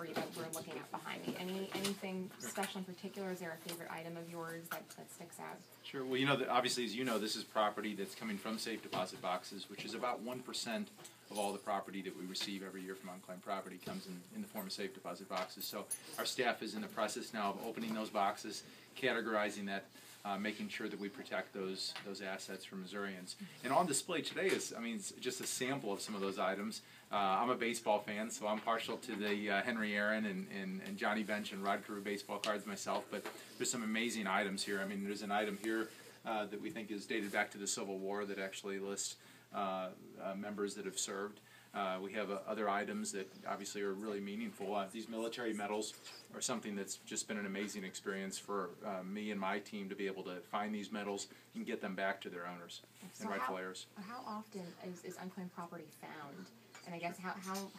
property that we're looking at behind me. Anything special in particular? Is there a favorite item of yours that sticks out? Sure. Well, you know, obviously, as you know, this is property that's coming from safe deposit boxes, which is about 1% of all the property that we receive every year from unclaimed property comes in the form of safe deposit boxes. So our staff is in the process now of opening those boxes, categorizing that, making sure that we protect those assets from Missourians. And on display today is, I mean, it's just a sample of some of those items. I'm a baseball fan, so I'm partial to the Henry Aaron and Johnny Bench and Rod Carew baseball cards myself, but there's some amazing items here. I mean, there's an item here that we think is dated back to the Civil War that actually lists members that have served. We have other items that obviously are really meaningful. These military medals are something that's just been an amazing experience for me and my team to be able to find these medals and get them back to their owners and rightful heirs. How often is unclaimed property found? And I guess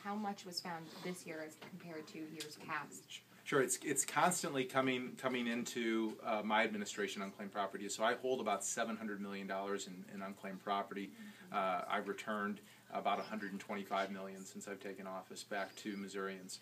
how much was found this year as compared to years past? Sure, it's constantly coming into my administration, unclaimed property. So I hold about $700 million in unclaimed property. I've returned about $125 million since I've taken office back to Missourians.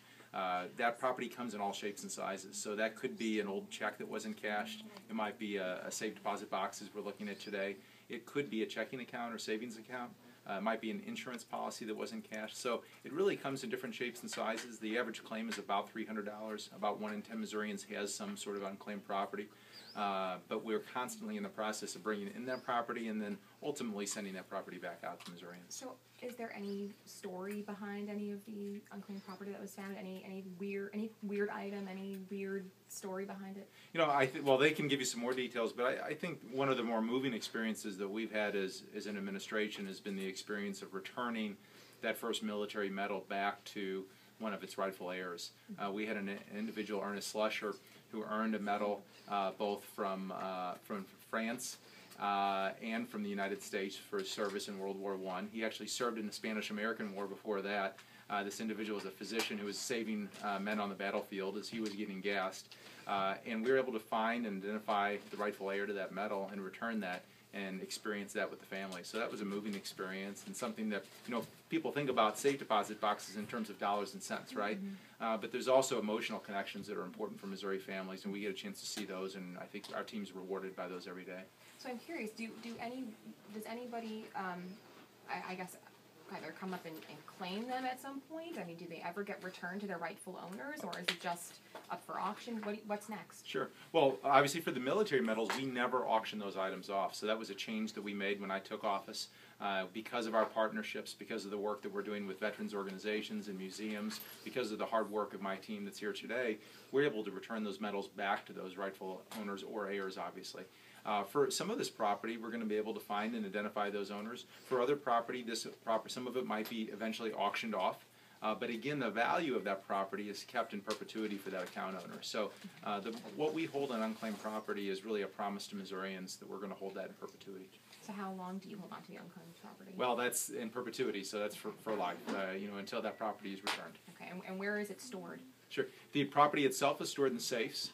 That property comes in all shapes and sizes. So that could be an old check that wasn't cashed. It might be a safe deposit box as we're looking at today. It could be a checking account or savings account. It might be an insurance policy that wasn't cashed. So it really comes in different shapes and sizes. The average claim is about $300. About 1 in 10 Missourians has some sort of unclaimed property. But we're constantly in the process of bringing in that property and then ultimately sending that property back out to Missourians. So is there any story behind any of the unclaimed property that was found? Any weird item, any weird story behind it? You know, well, they can give you some more details, but I think one of the more moving experiences that we've had as an administration has been the experience of returning that first military medal back to one of its rightful heirs. We had an individual, Ernest Slusher, who earned a medal both from France and from the United States for his service in World War I. He actually served in the Spanish-American War before that. This individual was a physician who was saving men on the battlefield as he was getting gassed. And we were able to find and identify the rightful heir to that medal and return that and experience that with the family. So that was a moving experience and something that, you know, people think about safe deposit boxes in terms of dollars and cents, right? But there's also emotional connections that are important for Missouri families, and we get a chance to see those, and I think our team's rewarded by those every day. So I'm curious, does anybody, I guess, either come up and claim them at some point? I mean, do they ever get returned to their rightful owners, or is it just up for auction? What's next? Sure. Well, obviously for the military medals, we never auction those items off. So that was a change that we made when I took office. Because of our partnerships, because of the work that we're doing with veterans organizations and museums, because of the hard work of my team that's here today, we're able to return those medals back to those rightful owners or heirs, obviously. For some of this property, we're going to be able to find and identify those owners. For other property, some of it might be eventually auctioned off. But again, the value of that property is kept in perpetuity for that account owner. So what we hold on unclaimed property is really a promise to Missourians that we're going to hold that in perpetuity. So how long do you hold on to the unclaimed property? Well, that's in perpetuity, so that's for life, you know, until that property is returned. Okay, and where is it stored? Sure. The property itself is stored in safes.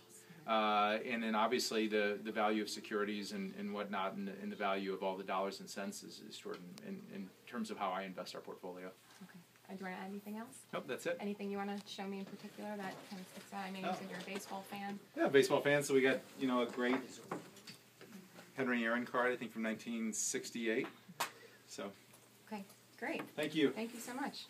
And then obviously the value of securities and whatnot and the value of all the dollars and cents is stored in terms of how I invest our portfolio. Okay. Do you want to add anything else? Nope, that's it. Anything you want to show me in particular that kind of sticks out? I mean, you said you're a baseball fan. Yeah, baseball fan. So we got, you know, a great Henry Aaron card, I think from 1968. So. Okay, great. Thank you. Thank you so much.